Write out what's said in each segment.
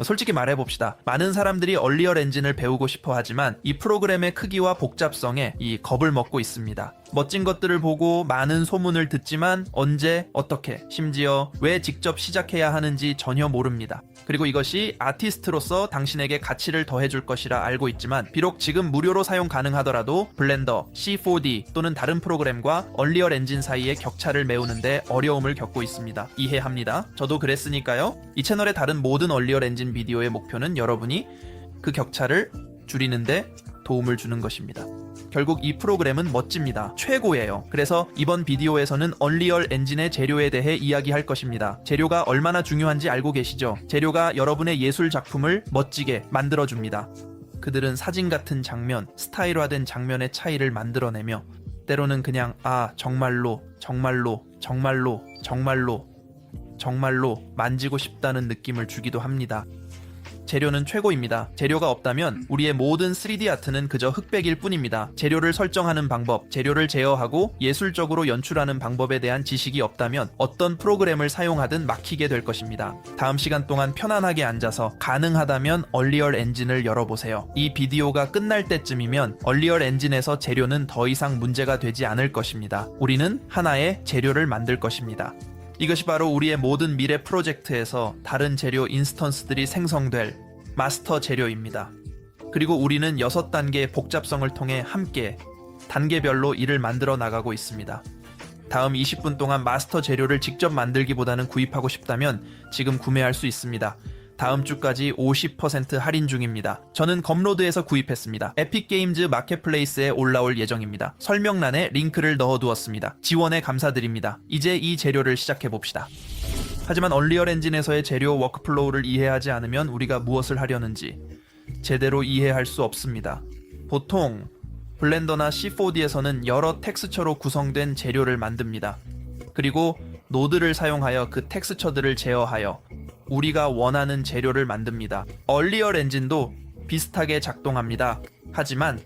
솔직히 말해봅시다. 많은 사람들이 얼리얼 엔진을 배우고 싶어 하지만 이 프로그램의 크기와 복잡성에 이 겁을 먹고 있습니다. 멋진 것들을 보고 많은 소문을 듣지만 언제, 어떻게, 심지어 왜 직접 시작해야 하는지 전혀 모릅니다. 그리고 이것이 아티스트로서 당신에게 가치를 더해줄 것이라 알고 있지만 비록 지금 무료로 사용 가능하더라도 블렌더, C4D 또는 다른 프로그램과 얼리얼 엔진 사이의 격차를 메우는데 어려움을 겪고 있습니다. 이해합니다. 저도 그랬으니까요. 이 채널의 다른 모든 얼리얼 엔진 비디오의 목표는 여러분이 그 격차를 줄이는데 도움을 주는 것입니다. 결국 이 프로그램은 멋집니다. 최고예요. 그래서 이번 비디오에서는 얼리얼 엔진의 재료에 대해 이야기할 것입니다. 재료가 얼마나 중요한지 알고 계시죠? 재료가 여러분의 예술 작품을 멋지게 만들어줍니다. 그들은 사진 같은 장면, 스타일화된 장면의 차이를 만들어내며 때로는 그냥 정말로 만지고 싶다는 느낌을 주기도 합니다. 재료는 최고입니다. 재료가 없다면 우리의 모든 3D 아트는 그저 흑백일 뿐입니다. 재료를 설정하는 방법, 재료를 제어하고 예술적으로 연출하는 방법에 대한 지식이 없다면 어떤 프로그램을 사용하든 막히게 될 것입니다. 다음 시간 동안 편안하게 앉아서 가능하다면 얼리얼 엔진을 열어보세요. 이 비디오가 끝날 때쯤이면 얼리얼 엔진에서 재료는 더 이상 문제가 되지 않을 것입니다. 우리는 하나의 재료를 만들 것입니다. 이것이 바로 우리의 모든 미래 프로젝트에서 다른 재료 인스턴스들이 생성될 마스터 재료입니다. 그리고 우리는 6단계의 복잡성을 통해 함께 단계별로 이를 만들어 나가고 있습니다. 다음 20분 동안 마스터 재료를 직접 만들기보다는 구입하고 싶다면 지금 구매할 수 있습니다. 다음 주까지 50% 할인 중입니다. 저는 검로드에서 구입했습니다. 에픽게임즈 마켓플레이스에 올라올 예정입니다. 설명란에 링크를 넣어두었습니다. 지원에 감사드립니다. 이제 이 재료를 시작해봅시다. 하지만 얼리얼 엔진에서의 재료 워크플로우를 이해하지 않으면 우리가 무엇을 하려는지 제대로 이해할 수 없습니다. 보통 블렌더나 C4D에서는 여러 텍스처로 구성된 재료를 만듭니다. 그리고 노드를 사용하여 그 텍스처들을 제어하여 우리가 원하는 재료를 만듭니다. 얼리얼 엔진도 비슷하게 작동합니다. 하지만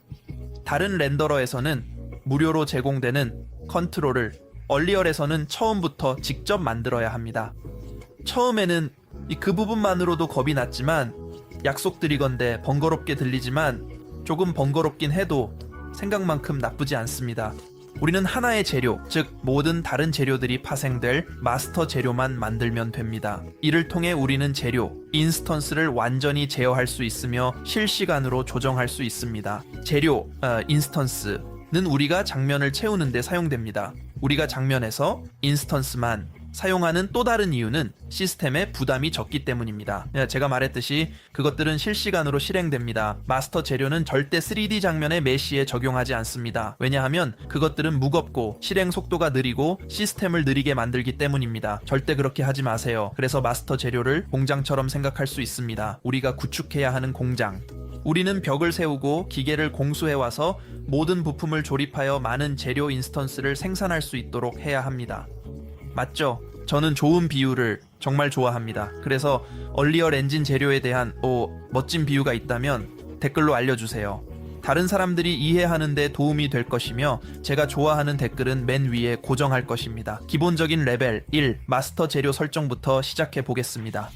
다른 렌더러에서는 무료로 제공되는 컨트롤을 얼리얼에서는 처음부터 직접 만들어야 합니다. 처음에는 그 부분만으로도 겁이 났지만 약속드리건대 번거롭게 들리지만 조금 번거롭긴 해도 생각만큼 나쁘지 않습니다. 우리는 하나의 재료, 즉 모든 다른 재료들이 파생될 마스터 재료만 만들면 됩니다. 이를 통해 우리는 재료, 인스턴스를 완전히 제어할 수 있으며 실시간으로 조정할 수 있습니다. 재료, 인스턴스는 우리가 장면을 채우는 데 사용됩니다. 우리가 장면에서 인스턴스만 사용하는 또 다른 이유는 시스템의 부담이 적기 때문입니다. 제가 말했듯이 그것들은 실시간으로 실행됩니다. 마스터 재료는 절대 3D 장면의 메시에 적용하지 않습니다. 왜냐하면 그것들은 무겁고 실행 속도가 느리고 시스템을 느리게 만들기 때문입니다. 절대 그렇게 하지 마세요. 그래서 마스터 재료를 공장처럼 생각할 수 있습니다. 우리가 구축해야 하는 공장. 우리는 벽을 세우고 기계를 공수해와서 모든 부품을 조립하여 많은 재료 인스턴스를 생산할 수 있도록 해야 합니다. 맞죠? 저는 좋은 비유를 정말 좋아합니다. 그래서 얼리얼 엔진 재료에 대한 멋진 비유가 있다면 댓글로 알려주세요. 다른 사람들이 이해하는 데 도움이 될 것이며 제가 좋아하는 댓글은 맨 위에 고정할 것입니다. 기본적인 레벨 1 마스터 재료 설정부터 시작해 보겠습니다.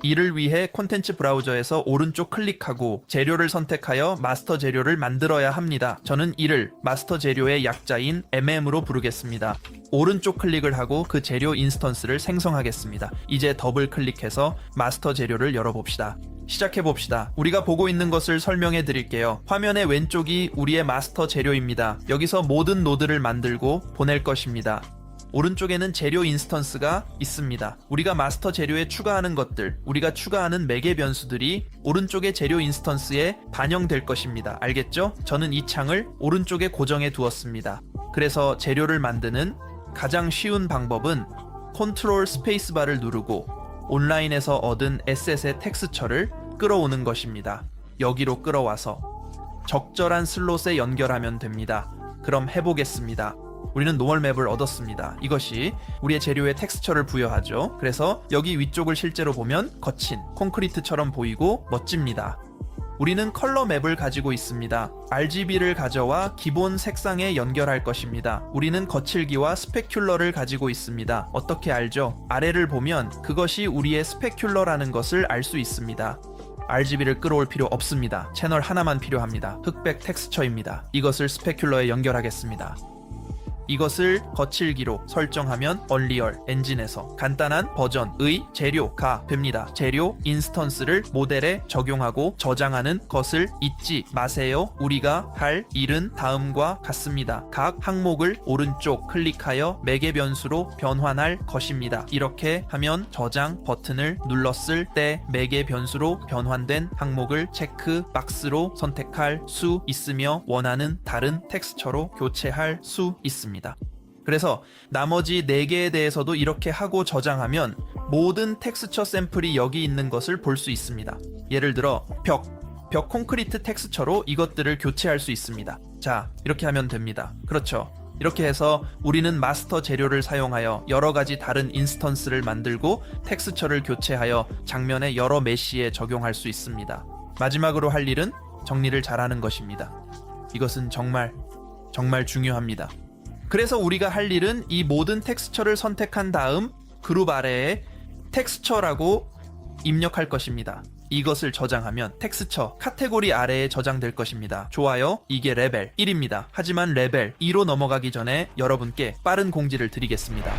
이를 위해 콘텐츠 브라우저에서 오른쪽 클릭하고 재료를 선택하여 마스터 재료를 만들어야 합니다. 저는 이를 마스터 재료의 약자인 MM으로 부르겠습니다. 오른쪽 클릭을 하고 그 재료 인스턴스를 생성하겠습니다. 이제 더블 클릭해서 마스터 재료를 열어봅시다. 시작해봅시다. 우리가 보고 있는 것을 설명해 드릴게요. 화면의 왼쪽이 우리의 마스터 재료입니다. 여기서 모든 노드를 만들고 보낼 것입니다. 오른쪽에는 재료 인스턴스가 있습니다. 우리가 마스터 재료에 추가하는 것들, 우리가 추가하는 매개 변수들이 오른쪽의 재료 인스턴스에 반영될 것입니다. 알겠죠? 저는 이 창을 오른쪽에 고정해 두었습니다. 그래서 재료를 만드는 가장 쉬운 방법은 컨트롤 스페이스바를 누르고 온라인에서 얻은 에셋의 텍스처를 끌어오는 것입니다. 여기로 끌어와서 적절한 슬롯에 연결하면 됩니다. 그럼 해보겠습니다. 우리는 노멀 맵을 얻었습니다. 이것이 우리의 재료에 텍스처를 부여하죠. 그래서 여기 위쪽을 실제로 보면 거친 콘크리트처럼 보이고 멋집니다. 우리는 컬러 맵을 가지고 있습니다. RGB를 가져와 기본 색상에 연결할 것입니다. 우리는 거칠기와 스페큘러를 가지고 있습니다. 어떻게 알죠? 아래를 보면 그것이 우리의 스페큘러라는 것을 알 수 있습니다. RGB를 끌어올 필요 없습니다. 채널 하나만 필요합니다. 흑백 텍스처입니다. 이것을 스페큘러에 연결하겠습니다. 이것을 거칠기로 설정하면 얼리얼 엔진에서 간단한 버전의 재료가 됩니다. 재료 인스턴스를 모델에 적용하고 저장하는 것을 잊지 마세요. 우리가 할 일은 다음과 같습니다. 각 항목을 오른쪽 클릭하여 매개 변수로 변환할 것입니다. 이렇게 하면 저장 버튼을 눌렀을 때 매개 변수로 변환된 항목을 체크 박스로 선택할 수 있으며 원하는 다른 텍스처로 교체할 수 있습니다. 그래서 나머지 4개에 대해서도 이렇게 하고 저장하면 모든 텍스처 샘플이 여기 있는 것을 볼 수 있습니다. 예를 들어 벽 콘크리트 텍스처로 이것들을 교체할 수 있습니다. 자, 이렇게 하면 됩니다. 그렇죠. 이렇게 해서 우리는 마스터 재료를 사용하여 여러 가지 다른 인스턴스를 만들고 텍스처를 교체하여 장면의 여러 메시에 적용할 수 있습니다. 마지막으로 할 일은 정리를 잘하는 것입니다. 이것은 정말 중요합니다. 그래서 우리가 할 일은 이 모든 텍스처를 선택한 다음 그룹 아래에 텍스처라고 입력할 것입니다. 이것을 저장하면 텍스처 카테고리 아래에 저장될 것입니다. 좋아요. 이게 레벨 1입니다. 하지만 레벨 2로 넘어가기 전에 여러분께 빠른 공지를 드리겠습니다.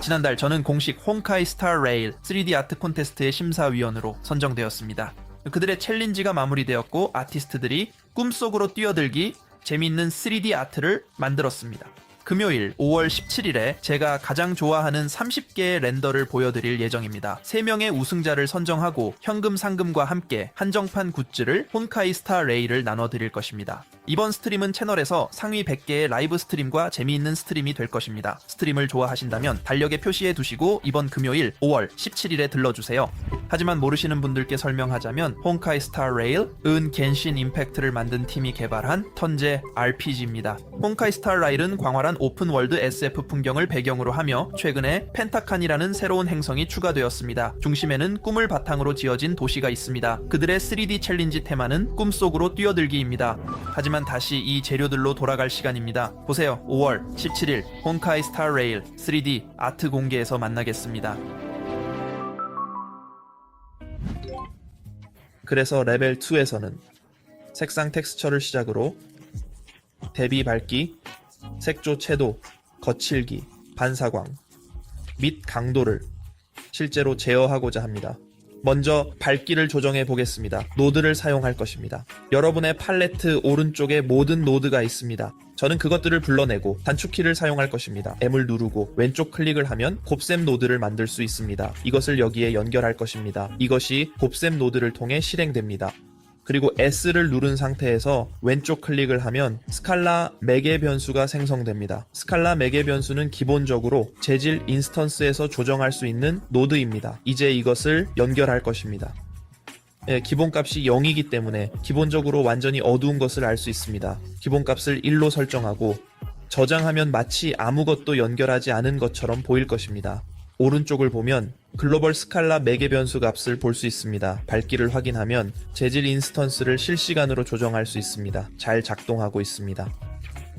지난달 저는 공식 혼카이 스타 레일 3D 아트 콘테스트의 심사위원으로 선정되었습니다. 그들의 챌린지가 마무리되었고 아티스트들이 꿈속으로 뛰어들기 재미있는 3D 아트를 만들었습니다. 금요일 5월 17일에 제가 가장 좋아하는 30개의 렌더를 보여드릴 예정입니다. 3명의 우승자를 선정하고 현금 상금과 함께 한정판 굿즈를 혼카이 스타 레이를 나눠드릴 것입니다. 이번 스트림은 채널에서 상위 100개의 라이브 스트림과 재미있는 스트림이 될 것입니다. 스트림을 좋아하신다면 달력에 표시해 두시고 이번 금요일 5월 17일에 들러주세요. 하지만 모르시는 분들께 설명하자면 혼카이 스타 레일은 겐신 임팩트를 만든 팀이 개발한 턴제 RPG입니다. 혼카이 스타 레일은 광활한 오픈월드 SF 풍경을 배경으로 하며 최근에 펜타칸이라는 새로운 행성이 추가되었습니다. 중심에는 꿈을 바탕으로 지어진 도시가 있습니다. 그들의 3D 챌린지 테마는 꿈속으로 뛰어들기입니다. 하지만 다시 이 재료들로 돌아갈 시간입니다. 보세요. 5월 17일 혼카이 스타 레일 3D 아트 공개에서 만나겠습니다. 그래서 레벨 2에서는 색상 텍스처를 시작으로 대비 밝기, 색조 채도, 거칠기, 반사광 및 강도를 실제로 제어하고자 합니다. 먼저 밝기를 조정해 보겠습니다. 노드를 사용할 것입니다. 여러분의 팔레트 오른쪽에 모든 노드가 있습니다. 저는 그것들을 불러내고 단축키를 사용할 것입니다. M을 누르고 왼쪽 클릭을 하면 곱셈 노드를 만들 수 있습니다. 이것을 여기에 연결할 것입니다. 이것이 곱셈 노드를 통해 실행됩니다. 그리고 S를 누른 상태에서 왼쪽 클릭을 하면 스칼라 매개 변수가 생성됩니다. 스칼라 매개 변수는 기본적으로 재질 인스턴스에서 조정할 수 있는 노드입니다. 이제 이것을 연결할 것입니다. 기본값이 0이기 때문에 기본적으로 완전히 어두운 것을 알 수 있습니다. 기본값을 1로 설정하고 저장하면 마치 아무것도 연결하지 않은 것처럼 보일 것입니다. 오른쪽을 보면 글로벌 스칼라 매개 변수 값을 볼 수 있습니다. 밝기를 확인하면 재질 인스턴스를 실시간으로 조정할 수 있습니다. 잘 작동하고 있습니다.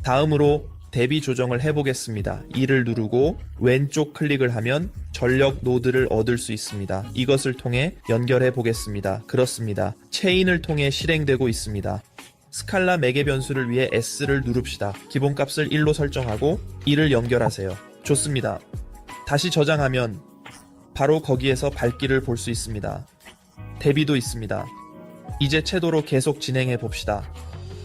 다음으로 대비 조정을 해보겠습니다. 2를 누르고 왼쪽 클릭을 하면 전력 노드를 얻을 수 있습니다. 이것을 통해 연결해 보겠습니다. 그렇습니다. 체인을 통해 실행되고 있습니다. 스칼라 매개 변수를 위해 S를 누릅시다. 기본값을 1로 설정하고 2를 연결하세요. 좋습니다. 다시 저장하면 바로 거기에서 밝기를 볼 수 있습니다. 대비도 있습니다. 이제 채도로 계속 진행해 봅시다.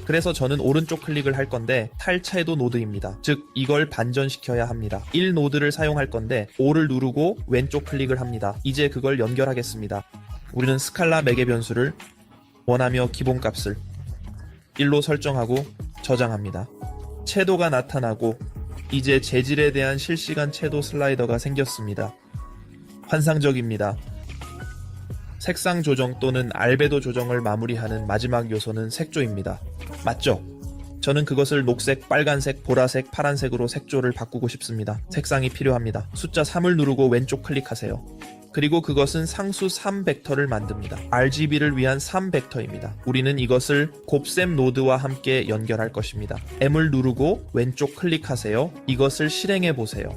그래서 저는 오른쪽 클릭을 할 건데 탈채도 노드입니다. 즉 이걸 반전시켜야 합니다. 1 노드를 사용할 건데 5를 누르고 왼쪽 클릭을 합니다. 이제 그걸 연결하겠습니다. 우리는 스칼라 매개 변수를 원하며 기본값을 1로 설정하고 저장합니다. 채도가 나타나고 이제 재질에 대한 실시간 채도 슬라이더가 생겼습니다. 환상적입니다. 색상 조정 또는 알베도 조정을 마무리하는 마지막 요소는 색조입니다. 맞죠? 저는 그것을 녹색, 빨간색, 보라색, 파란색으로 색조를 바꾸고 싶습니다. 색상이 필요합니다. 숫자 3을 누르고 왼쪽 클릭하세요. 그리고 그것은 상수 3벡터를 만듭니다. RGB를 위한 3벡터입니다. 우리는 이것을 곱셈 노드와 함께 연결할 것입니다. M을 누르고 왼쪽 클릭하세요. 이것을 실행해 보세요.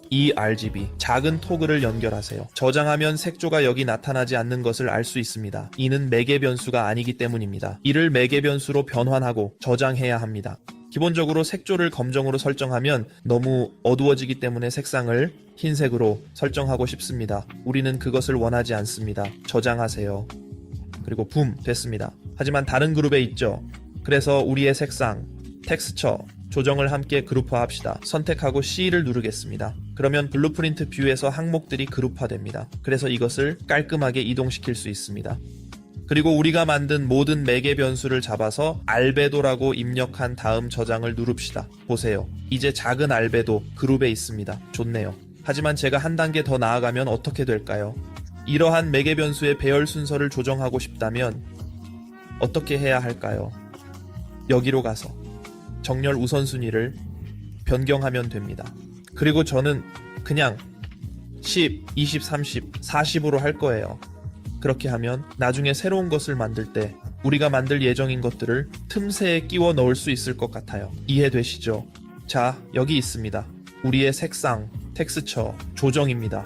이 RGB, 작은 토글을 연결하세요. 저장하면 색조가 여기 나타나지 않는 것을 알 수 있습니다. 이는 매개 변수가 아니기 때문입니다. 이를 매개 변수로 변환하고 저장해야 합니다. 기본적으로 색조를 검정으로 설정하면 너무 어두워지기 때문에 색상을 흰색으로 설정하고 싶습니다. 우리는 그것을 원하지 않습니다. 저장하세요. 그리고 붐, 됐습니다. 하지만 다른 그룹에 있죠. 그래서 우리의 색상, 텍스처, 조정을 함께 그룹화합시다. 선택하고 C를 누르겠습니다. 그러면 블루프린트 뷰에서 항목들이 그룹화됩니다. 그래서 이것을 깔끔하게 이동시킬 수 있습니다. 그리고 우리가 만든 모든 매개 변수를 잡아서 알베도라고 입력한 다음 저장을 누릅시다. 보세요. 이제 작은 알베도 그룹에 있습니다. 좋네요. 하지만 제가 한 단계 더 나아가면 어떻게 될까요? 이러한 매개 변수의 배열 순서를 조정하고 싶다면 어떻게 해야 할까요? 여기로 가서 정렬 우선순위를 변경하면 됩니다. 그리고 저는 그냥 10, 20, 30, 40으로 할 거예요. 그렇게 하면 나중에 새로운 것을 만들 때 우리가 만들 예정인 것들을 틈새에 끼워 넣을 수 있을 것 같아요. 이해되시죠? 자, 여기 있습니다. 우리의 색상, 텍스처, 조정입니다.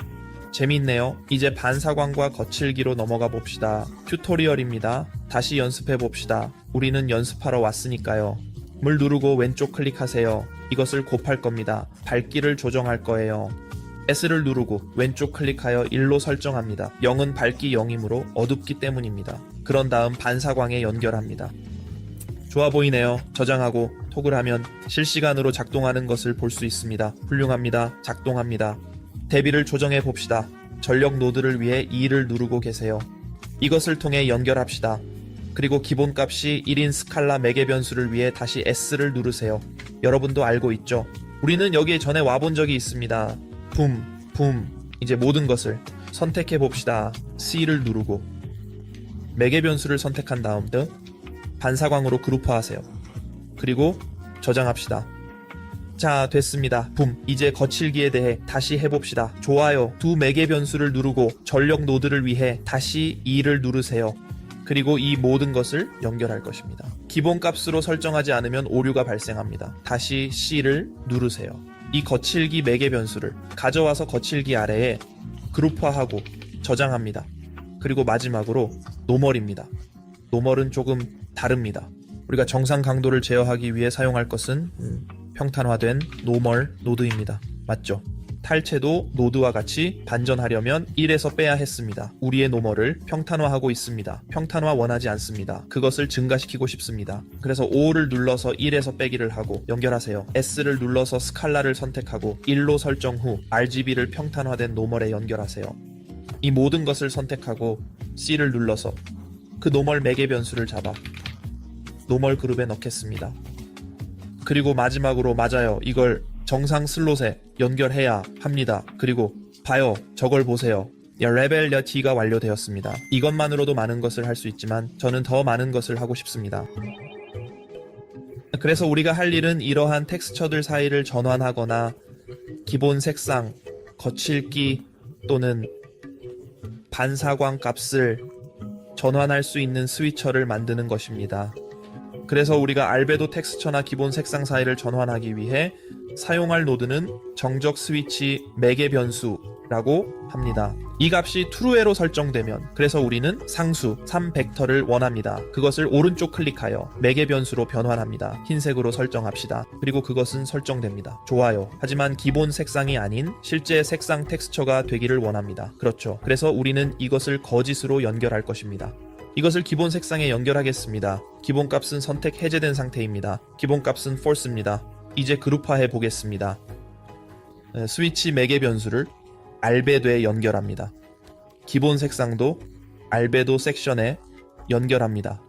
재밌네요. 이제 반사광과 거칠기로 넘어가 봅시다. 튜토리얼입니다. 다시 연습해 봅시다. 우리는 연습하러 왔으니까요. 물 누르고 왼쪽 클릭하세요. 이것을 곱할 겁니다. 밝기를 조정할 거예요. S를 누르고 왼쪽 클릭하여 1로 설정합니다. 0은 밝기 0이므로 어둡기 때문입니다. 그런 다음 반사광에 연결합니다. 좋아 보이네요. 저장하고 토글하면 실시간으로 작동하는 것을 볼 수 있습니다. 훌륭합니다. 작동합니다. 대비를 조정해 봅시다. 전력 노드를 위해 E를 누르고 계세요. 이것을 통해 연결합시다. 그리고 기본값이 1인 스칼라 매개 변수를 위해 다시 S를 누르세요. 여러분도 알고 있죠? 우리는 여기에 전에 와본 적이 있습니다. 붐. 이제 모든 것을 선택해 봅시다. C를 누르고 매개 변수를 선택한 다음 반사광으로 그룹화하세요. 그리고 저장합시다. 자, 됐습니다. 붐. 이제 거칠기에 대해 다시 해봅시다. 좋아요. 두 매개 변수를 누르고 전력 노드를 위해 다시 E를 누르세요. 그리고 이 모든 것을 연결할 것입니다. 기본값으로 설정하지 않으면 오류가 발생합니다. 다시 C를 누르세요. 이 거칠기 매개 변수를 가져와서 거칠기 아래에 그룹화하고 저장합니다. 그리고 마지막으로 노멀입니다. 노멀은 조금 다릅니다. 우리가 정상 강도를 제어하기 위해 사용할 것은 평탄화된 노멀 노드입니다. 맞죠? 탈체도 노드와 같이 반전하려면 1에서 빼야 했습니다. 우리의 노멀을 평탄화하고 있습니다. 평탄화 원하지 않습니다. 그것을 증가시키고 싶습니다. 그래서 5를 눌러서 1에서 빼기를 하고 연결하세요. S를 눌러서 스칼라를 선택하고 1로 설정 후 RGB를 평탄화된 노멀에 연결하세요. 이 모든 것을 선택하고 C를 눌러서 그 노멀 매개 변수를 잡아 노멀 그룹에 넣겠습니다. 그리고 마지막으로 맞아요. 이걸 정상 슬롯에 연결해야 합니다. 그리고 봐요. 저걸 보세요. 레벨 T가 완료되었습니다. 이것만으로도 많은 것을 할 수 있지만 저는 더 많은 것을 하고 싶습니다. 그래서 우리가 할 일은 이러한 텍스처들 사이를 전환하거나 기본 색상, 거칠기 또는 반사광 값을 전환할 수 있는 스위처를 만드는 것입니다. 그래서 우리가 알베도 텍스처나 기본 색상 사이를 전환하기 위해 사용할 노드는 정적 스위치 매개 변수라고 합니다. 이 값이 true로 설정되면 그래서 우리는 상수 3벡터를 원합니다. 그것을 오른쪽 클릭하여 매개 변수로 변환합니다. 흰색으로 설정합시다. 그리고 그것은 설정됩니다. 좋아요. 하지만 기본 색상이 아닌 실제 색상 텍스처가 되기를 원합니다. 그렇죠. 그래서 우리는 이것을 거짓으로 연결할 것입니다. 이것을 기본 색상에 연결하겠습니다. 기본값은 선택 해제된 상태입니다. 기본값은 false입니다. 이제 그룹화해 보겠습니다. 스위치 매개 변수를 알베도에 연결합니다. 기본 색상도 알베도 섹션에 연결합니다.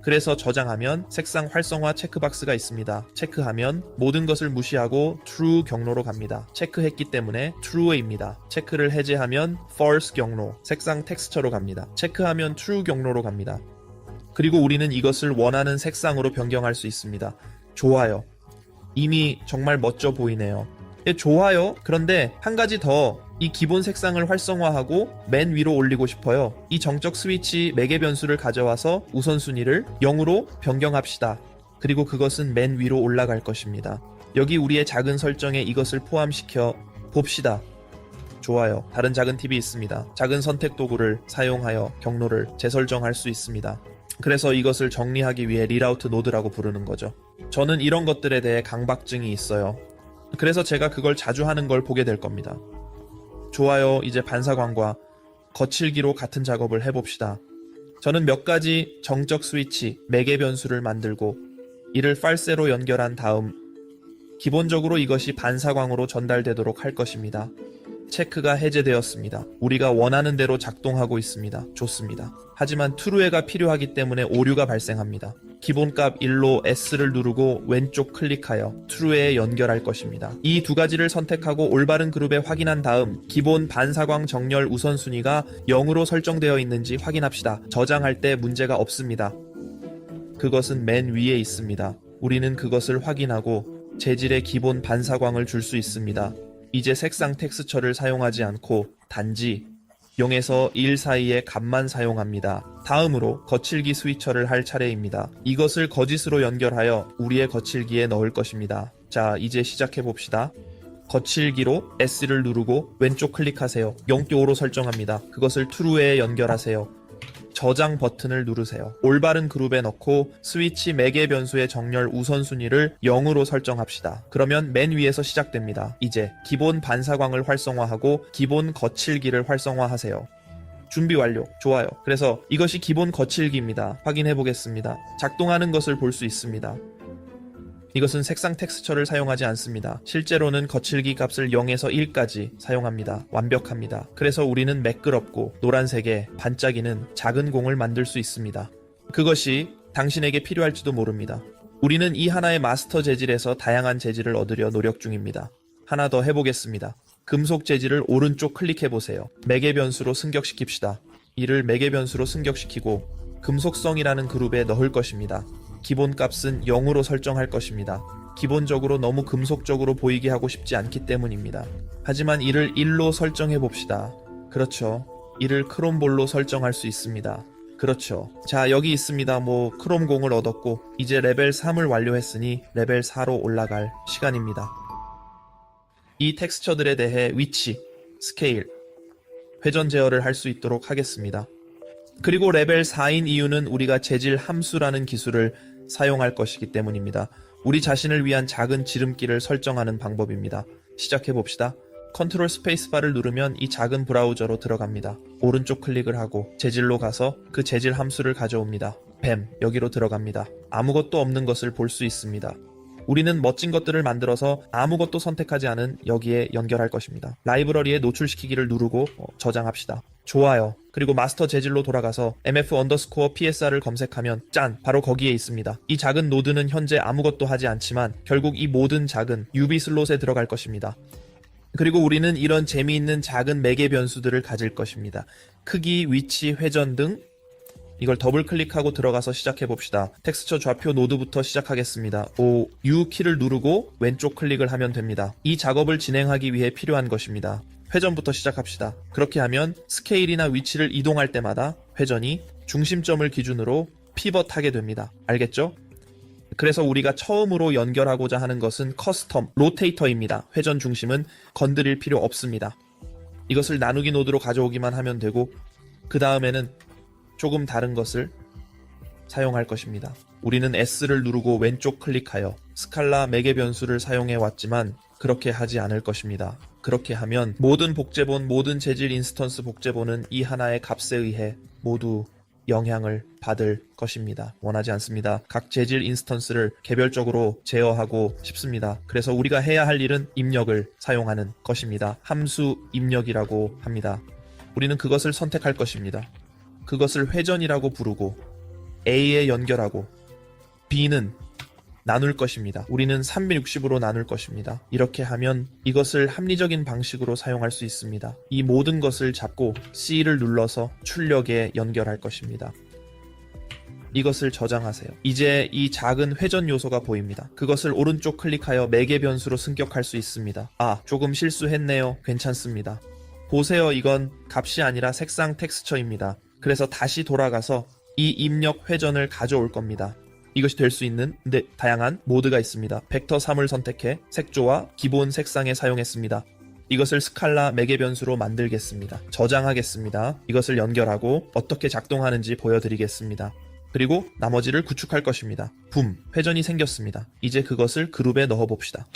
그래서 저장하면 색상 활성화 체크박스가 있습니다. 체크하면 모든 것을 무시하고 true 경로로 갑니다. 체크했기 때문에 true입니다. 체크를 해제하면 false 경로, 색상 텍스처로 갑니다. 체크하면 true 경로로 갑니다. 그리고 우리는 이것을 원하는 색상으로 변경할 수 있습니다. 좋아요. 이미 정말 멋져 보이네요. 좋아요. 그런데 한 가지 더 이 기본 색상을 활성화하고 맨 위로 올리고 싶어요. 이 정적 스위치 매개 변수를 가져와서 우선순위를 0으로 변경합시다. 그리고 그것은 맨 위로 올라갈 것입니다. 여기 우리의 작은 설정에 이것을 포함시켜 봅시다. 좋아요. 다른 작은 팁이 있습니다. 작은 선택 도구를 사용하여 경로를 재설정할 수 있습니다. 그래서 이것을 정리하기 위해 리라우트 노드라고 부르는 거죠. 저는 이런 것들에 대해 강박증이 있어요. 그래서 제가 그걸 자주 하는 걸 보게 될 겁니다. 좋아요. 이제 반사광과 거칠기로 같은 작업을 해봅시다. 저는 몇 가지 정적 스위치, 매개 변수를 만들고 이를 팔세로 연결한 다음 기본적으로 이것이 반사광으로 전달되도록 할 것입니다. 체크가 해제되었습니다. 우리가 원하는 대로 작동하고 있습니다. 좋습니다. 하지만 트루에가 필요하기 때문에 오류가 발생합니다. 기본값 1로 S를 누르고 왼쪽 클릭하여 true에 연결할 것입니다. 이 두 가지를 선택하고 올바른 그룹에 확인한 다음 기본 반사광 정렬 우선순위가 0으로 설정되어 있는지 확인합시다. 저장할 때 문제가 없습니다. 그것은 맨 위에 있습니다. 우리는 그것을 확인하고 재질의 기본 반사광을 줄 수 있습니다. 이제 색상 텍스처를 사용하지 않고 단지 0에서 1 사이의 값만 사용합니다. 다음으로 거칠기 스위처를 할 차례입니다. 이것을 거짓으로 연결하여 우리의 거칠기에 넣을 것입니다. 자, 이제 시작해 봅시다. 거칠기로 S를 누르고 왼쪽 클릭하세요. 0.5로 설정합니다. 그것을 true에 연결하세요. 저장 버튼을 누르세요. 올바른 그룹에 넣고 스위치 매개 변수의 정렬 우선순위를 0으로 설정합시다. 그러면 맨 위에서 시작됩니다. 이제 기본 반사광을 활성화하고 기본 거칠기를 활성화하세요. 준비 완료. 좋아요. 그래서 이것이 기본 거칠기입니다. 확인해 보겠습니다. 작동하는 것을 볼 수 있습니다. 이것은 색상 텍스처를 사용하지 않습니다. 실제로는 거칠기 값을 0에서 1까지 사용합니다. 완벽합니다. 그래서 우리는 매끄럽고 노란색의 반짝이는 작은 공을 만들 수 있습니다. 그것이 당신에게 필요할지도 모릅니다. 우리는 이 하나의 마스터 재질에서 다양한 재질을 얻으려 노력 중입니다. 하나 더 해보겠습니다. 금속 재질을 오른쪽 클릭해보세요. 매개 변수로 승격시킵시다. 이를 매개 변수로 승격시키고 금속성이라는 그룹에 넣을 것입니다. 기본 값은 0으로 설정할 것입니다. 기본적으로 너무 금속적으로 보이게 하고 싶지 않기 때문입니다. 하지만 이를 1로 설정해 봅시다. 그렇죠. 이를 크롬볼로 설정할 수 있습니다. 그렇죠. 자, 여기 있습니다. 크롬공을 얻었고 이제 레벨 3을 완료했으니 레벨 4로 올라갈 시간입니다. 이 텍스처들에 대해 위치, 스케일, 회전 제어를 할 수 있도록 하겠습니다. 그리고 레벨 4인 이유는 우리가 재질 함수라는 기술을 사용할 것이기 때문입니다. 우리 자신을 위한 작은 지름길을 설정하는 방법입니다. 시작해봅시다. 컨트롤 스페이스바를 누르면 이 작은 브라우저로 들어갑니다. 오른쪽 클릭을 하고 재질로 가서 그 재질 함수를 가져옵니다. 뱀, 여기로 들어갑니다. 아무것도 없는 것을 볼 수 있습니다. 우리는 멋진 것들을 만들어서 아무것도 선택하지 않은 여기에 연결할 것입니다. 라이브러리에 노출시키기를 누르고 저장합시다. 좋아요. 그리고 마스터 재질로 돌아가서 mf_psr을 검색하면 짠! 바로 거기에 있습니다. 이 작은 노드는 현재 아무것도 하지 않지만 결국 이 모든 작은 UV 슬롯에 들어갈 것입니다. 그리고 우리는 이런 재미있는 작은 매개 변수들을 가질 것입니다. 크기, 위치, 회전 등 이걸 더블 클릭하고 들어가서 시작해 봅시다. 텍스처 좌표 노드부터 시작하겠습니다. U 키를 누르고 왼쪽 클릭을 하면 됩니다. 이 작업을 진행하기 위해 필요한 것입니다. 회전부터 시작합시다. 그렇게 하면 스케일이나 위치를 이동할 때마다 회전이 중심점을 기준으로 피벗하게 됩니다. 알겠죠? 그래서 우리가 처음으로 연결하고자 하는 것은 커스텀 로테이터입니다. 회전 중심은 건드릴 필요 없습니다. 이것을 나누기 노드로 가져오기만 하면 되고 그 다음에는 조금 다른 것을 사용할 것입니다. 우리는 S를 누르고 왼쪽 클릭하여 스칼라 매개 변수를 사용해 왔지만 그렇게 하지 않을 것입니다. 그렇게 하면 모든 복제본, 모든 재질 인스턴스 복제본은 이 하나의 값에 의해 모두 영향을 받을 것입니다. 원하지 않습니다. 각 재질 인스턴스를 개별적으로 제어하고 싶습니다. 그래서 우리가 해야 할 일은 입력을 사용하는 것입니다. 함수 입력이라고 합니다. 우리는 그것을 선택할 것입니다. 그것을 회전이라고 부르고 A에 연결하고 B는 나눌 것입니다. 우리는 360으로 나눌 것입니다. 이렇게 하면 이것을 합리적인 방식으로 사용할 수 있습니다. 이 모든 것을 잡고 C를 눌러서 출력에 연결할 것입니다. 이것을 저장하세요. 이제 이 작은 회전 요소가 보입니다. 그것을 오른쪽 클릭하여 매개 변수로 승격할 수 있습니다. 조금 실수했네요. 괜찮습니다. 보세요. 이건 값이 아니라 색상 텍스처입니다. 그래서 다시 돌아가서 이 입력 회전을 가져올 겁니다. 이것이 될 수 있는 다양한 모드가 있습니다. 벡터 3을 선택해 색조와 기본 색상에 사용했습니다. 이것을 스칼라 매개 변수로 만들겠습니다. 저장하겠습니다. 이것을 연결하고 어떻게 작동하는지 보여드리겠습니다. 그리고 나머지를 구축할 것입니다. 붐, 회전이 생겼습니다. 이제 그것을 그룹에 넣어봅시다.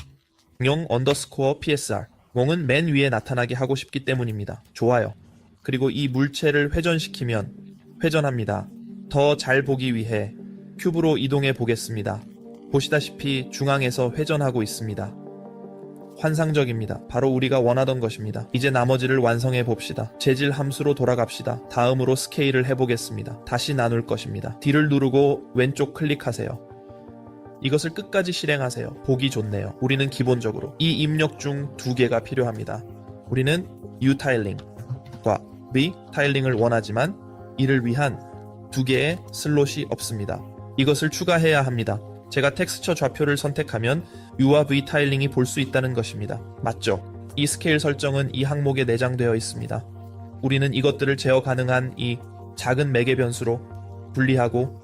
용 언더스코어 PSR, 몽은 맨 위에 나타나게 하고 싶기 때문입니다. 좋아요. 그리고 이 물체를 회전시키면 회전합니다. 더 잘 보기 위해 큐브로 이동해 보겠습니다. 보시다시피 중앙에서 회전하고 있습니다. 환상적입니다. 바로 우리가 원하던 것입니다. 이제 나머지를 완성해 봅시다. 재질 함수로 돌아갑시다. 다음으로 스케일을 해보겠습니다. 다시 나눌 것입니다. D를 누르고 왼쪽 클릭하세요. 이것을 끝까지 실행하세요. 보기 좋네요. 우리는 기본적으로 이 입력 중 두 개가 필요합니다. 우리는 U 타일링과 V 타일링을 원하지만 이를 위한 두 개의 슬롯이 없습니다. 이것을 추가해야 합니다. 제가 텍스처 좌표를 선택하면 U와 V 타일링이 볼 수 있다는 것입니다. 맞죠? 이 스케일 설정은 이 항목에 내장되어 있습니다. 우리는 이것들을 제어 가능한 이 작은 매개 변수로 분리하고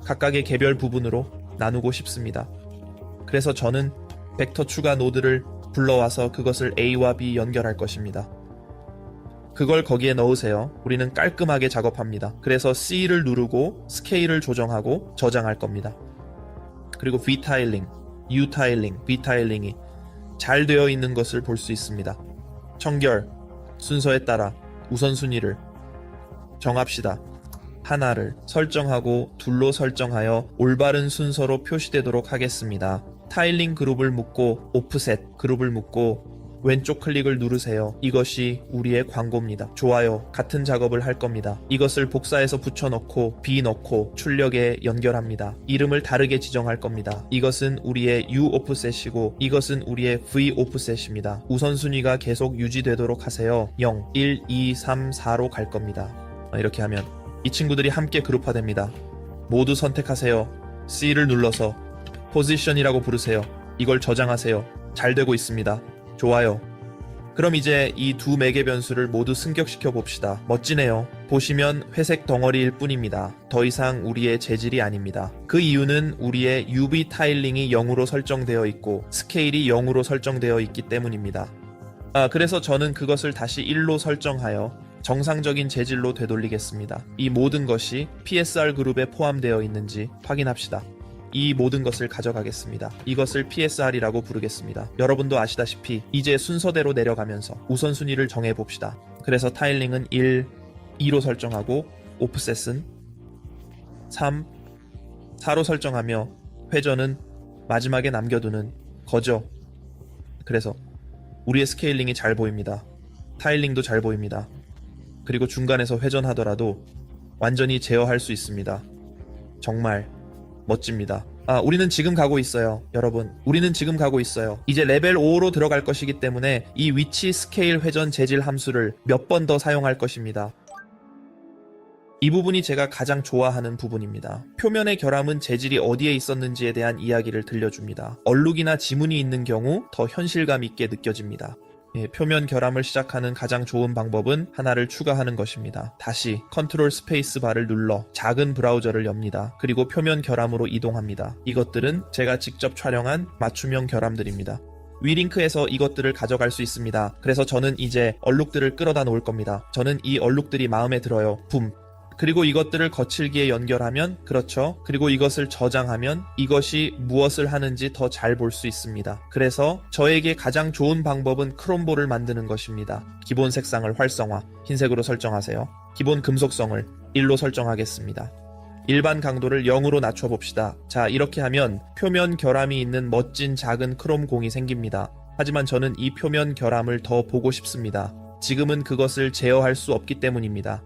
각각의 개별 부분으로 나누고 싶습니다. 그래서 저는 벡터 추가 노드를 불러와서 그것을 A와 B 연결할 것입니다. 그걸 거기에 넣으세요. 우리는 깔끔하게 작업합니다. 그래서 C를 누르고 스케일을 조정하고 저장할 겁니다. 그리고 V 타일링, U 타일링, V 타일링이 잘 되어 있는 것을 볼 수 있습니다. 청결, 순서에 따라 우선순위를 정합시다. 하나를 설정하고 둘로 설정하여 올바른 순서로 표시되도록 하겠습니다. 타일링 그룹을 묶고 오프셋 그룹을 묶고 왼쪽 클릭을 누르세요. 이것이 우리의 광고입니다. 좋아요. 같은 작업을 할 겁니다. 이것을 복사해서 붙여넣고 B 넣고 출력에 연결합니다. 이름을 다르게 지정할 겁니다. 이것은 우리의 U 오프셋이고 이것은 우리의 V 오프셋입니다. 우선순위가 계속 유지되도록 하세요. 0, 1, 2, 3, 4로 갈 겁니다. 이렇게 하면 이 친구들이 함께 그룹화됩니다. 모두 선택하세요. C를 눌러서 포지션이라고 부르세요. 이걸 저장하세요. 잘 되고 있습니다. 좋아요. 그럼 이제 이 두 매개 변수를 모두 승격시켜 봅시다. 멋지네요. 보시면 회색 덩어리일 뿐입니다. 더 이상 우리의 재질이 아닙니다. 그 이유는 우리의 UV 타일링이 0으로 설정되어 있고 스케일이 0으로 설정되어 있기 때문입니다. 그래서 저는 그것을 다시 1로 설정하여 정상적인 재질로 되돌리겠습니다. 이 모든 것이 PSR 그룹에 포함되어 있는지 확인합시다. 이 모든 것을 가져가겠습니다. 이것을 PSR이라고 부르겠습니다. 여러분도 아시다시피 이제 순서대로 내려가면서 우선순위를 정해봅시다. 그래서 타일링은 1, 2로 설정하고 오프셋은 3, 4로 설정하며 회전은 마지막에 남겨두는 거죠. 그래서 우리의 스케일링이 잘 보입니다. 타일링도 잘 보입니다. 그리고 중간에서 회전하더라도 완전히 제어할 수 있습니다. 정말 멋집니다. 우리는 지금 가고 있어요. 여러분, 우리는 지금 가고 있어요. 이제 레벨 5로 들어갈 것이기 때문에 이 위치 스케일 회전 재질 함수를 몇 번 더 사용할 것입니다. 이 부분이 제가 가장 좋아하는 부분입니다. 표면의 결함은 재질이 어디에 있었는지에 대한 이야기를 들려줍니다. 얼룩이나 지문이 있는 경우 더 현실감 있게 느껴집니다. 표면 결함을 시작하는 가장 좋은 방법은 하나를 추가하는 것입니다. 다시 컨트롤 스페이스 바를 눌러 작은 브라우저를 엽니다. 그리고 표면 결함으로 이동합니다. 이것들은 제가 직접 촬영한 맞춤형 결함들입니다. 위 링크에서 이것들을 가져갈 수 있습니다. 그래서 저는 이제 얼룩들을 끌어다 놓을 겁니다. 저는 이 얼룩들이 마음에 들어요. 붐. 그리고 이것들을 거칠기에 연결하면, 그렇죠. 그리고 이것을 저장하면 이것이 무엇을 하는지 더 잘 볼 수 있습니다. 그래서 저에게 가장 좋은 방법은 크롬볼을 만드는 것입니다. 기본 색상을 활성화, 흰색으로 설정하세요. 기본 금속성을 1로 설정하겠습니다. 일반 강도를 0으로 낮춰봅시다. 자, 이렇게 하면 표면 결함이 있는 멋진 작은 크롬 공이 생깁니다. 하지만 저는 이 표면 결함을 더 보고 싶습니다. 지금은 그것을 제어할 수 없기 때문입니다.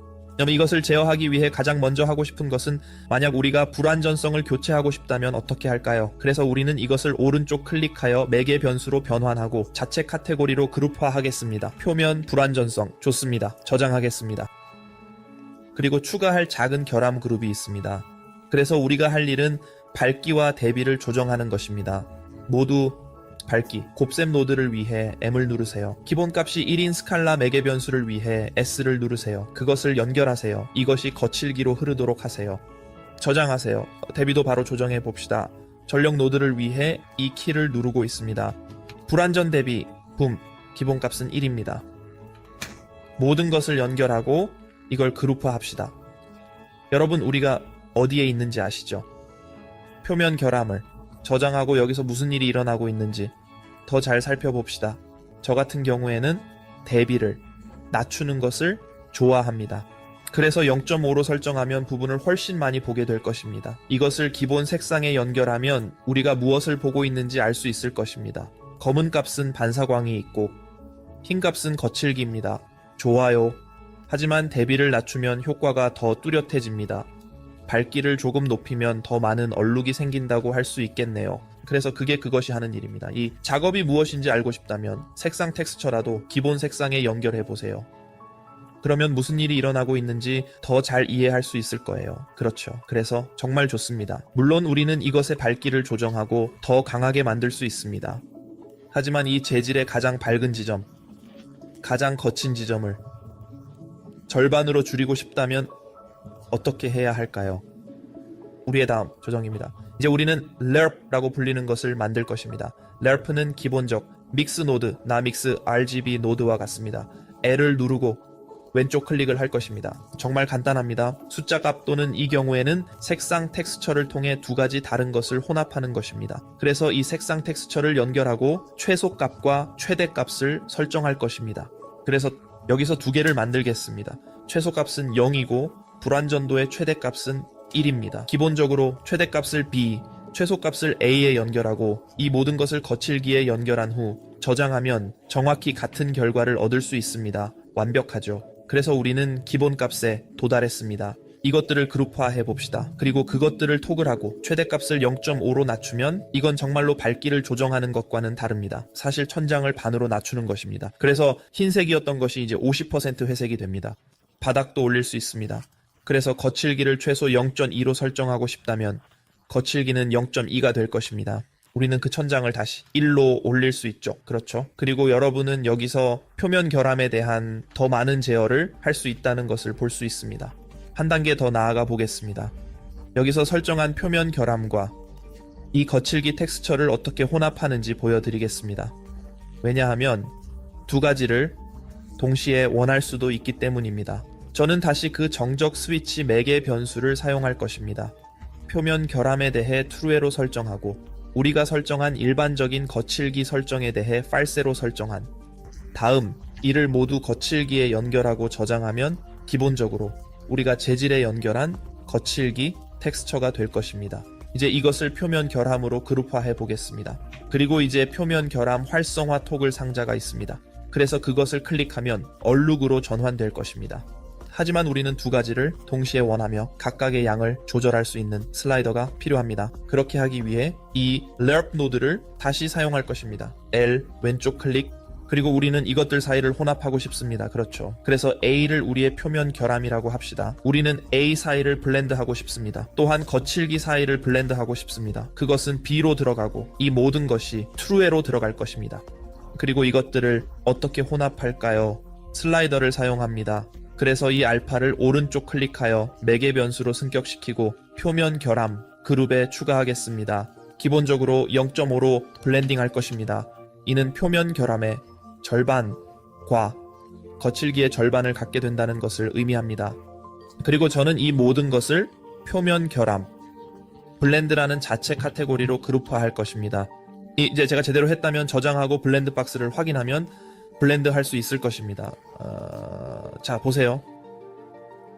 이것을 제어하기 위해 가장 먼저 하고 싶은 것은 만약 우리가 불완전성을 교체하고 싶다면 어떻게 할까요? 그래서 우리는 이것을 오른쪽 클릭하여 매개 변수로 변환하고 자체 카테고리로 그룹화하겠습니다. 표면 불완전성 좋습니다. 저장하겠습니다. 그리고 추가할 작은 결함 그룹이 있습니다. 그래서 우리가 할 일은 밝기와 대비를 조정하는 것입니다. 모두 밝기, 곱셈 노드를 위해 M을 누르세요. 기본값이 1인 스칼라 매개 변수를 위해 S를 누르세요. 그것을 연결하세요. 이것이 거칠기로 흐르도록 하세요. 저장하세요. 대비도 바로 조정해 봅시다. 전력 노드를 위해 이 키를 누르고 있습니다. 불완전 대비, 붐, 기본값은 1입니다. 모든 것을 연결하고 이걸 그룹화합시다. 여러분, 우리가 어디에 있는지 아시죠? 표면 결함을 저장하고 여기서 무슨 일이 일어나고 있는지 더 잘 살펴봅시다. 저 같은 경우에는 대비를 낮추는 것을 좋아합니다. 그래서 0.5로 설정하면 부분을 훨씬 많이 보게 될 것입니다. 이것을 기본 색상에 연결하면 우리가 무엇을 보고 있는지 알 수 있을 것입니다. 검은 값은 반사광이 있고 흰 값은 거칠기입니다. 좋아요. 하지만 대비를 낮추면 효과가 더 뚜렷해집니다. 밝기를 조금 높이면 더 많은 얼룩이 생긴다고 할 수 있겠네요. 그래서 그것이 하는 일입니다. 이 작업이 무엇인지 알고 싶다면 색상 텍스처라도 기본 색상에 연결해 보세요. 그러면 무슨 일이 일어나고 있는지 더 잘 이해할 수 있을 거예요. 그렇죠. 그래서 정말 좋습니다. 물론 우리는 이것의 밝기를 조정하고 더 강하게 만들 수 있습니다. 하지만 이 재질의 가장 밝은 지점, 가장 거친 지점을 절반으로 줄이고 싶다면 어떻게 해야 할까요? 우리의 다음 조정입니다. 이제 우리는 lerp라고 불리는 것을 만들 것입니다. lerp는 기본적 믹스 노드, 나믹스 RGB 노드와 같습니다. L을 누르고 왼쪽 클릭을 할 것입니다. 정말 간단합니다. 숫자 값 또는 이 경우에는 색상 텍스처를 통해 두 가지 다른 것을 혼합하는 것입니다. 그래서 이 색상 텍스처를 연결하고 최소값과 최대값을 설정할 것입니다. 그래서 여기서 두 개를 만들겠습니다. 최소값은 0이고 불완전도의 최대값은 1입니다. 기본적으로 최대값을 B, 최소값을 A에 연결하고 이 모든 것을 거칠기에 연결한 후 저장하면 정확히 같은 결과를 얻을 수 있습니다. 완벽하죠. 그래서 우리는 기본값에 도달했습니다. 이것들을 그룹화해 봅시다. 그리고 그것들을 토글하고 최대값을 0.5로 낮추면 이건 정말로 밝기를 조정하는 것과는 다릅니다. 사실 천장을 반으로 낮추는 것입니다. 그래서 흰색이었던 것이 이제 50% 회색이 됩니다. 바닥도 올릴 수 있습니다. 그래서 거칠기를 최소 0.2로 설정하고 싶다면 거칠기는 0.2가 될 것입니다. 우리는 그 천장을 다시 1로 올릴 수 있죠. 그렇죠. 그리고 여러분은 여기서 표면 결함에 대한 더 많은 제어를 할 수 있다는 것을 볼 수 있습니다. 한 단계 더 나아가 보겠습니다. 여기서 설정한 표면 결함과 이 거칠기 텍스처를 어떻게 혼합하는지 보여드리겠습니다. 왜냐하면 두 가지를 동시에 원할 수도 있기 때문입니다. 저는 다시 그 정적 스위치 매개 변수를 사용할 것입니다. 표면 결함에 대해 true로 설정하고 우리가 설정한 일반적인 거칠기 설정에 대해 false로 설정한 다음 이를 모두 거칠기에 연결하고 저장하면 기본적으로 우리가 재질에 연결한 거칠기 텍스처가 될 것입니다. 이제 이것을 표면 결함으로 그룹화해 보겠습니다. 그리고 이제 표면 결함 활성화 토글 상자가 있습니다. 그래서 그것을 클릭하면 얼룩으로 전환될 것입니다. 하지만 우리는 두 가지를 동시에 원하며 각각의 양을 조절할 수 있는 슬라이더가 필요합니다. 그렇게 하기 위해 이 lerp 노드를 다시 사용할 것입니다. L 왼쪽 클릭, 그리고 우리는 이것들 사이를 혼합하고 싶습니다. 그렇죠. 그래서 A를 우리의 표면 결함이라고 합시다. 우리는 A 사이를 블렌드하고 싶습니다. 또한 거칠기 사이를 블렌드하고 싶습니다. 그것은 B로 들어가고 이 모든 것이 true로 들어갈 것입니다. 그리고 이것들을 어떻게 혼합할까요? 슬라이더를 사용합니다. 그래서 이 알파를 오른쪽 클릭하여 매개 변수로 승격시키고 표면 결함 그룹에 추가하겠습니다. 기본적으로 0.5로 블렌딩 할 것입니다. 이는 표면 결함의 절반과 거칠기의 절반을 갖게 된다는 것을 의미합니다. 그리고 저는 이 모든 것을 표면 결함 블렌드라는 자체 카테고리로 그룹화할 것입니다. 이제 제가 제대로 했다면 저장하고 블렌드 박스를 확인하면 블렌드 할 수 있을 것입니다. 자, 보세요.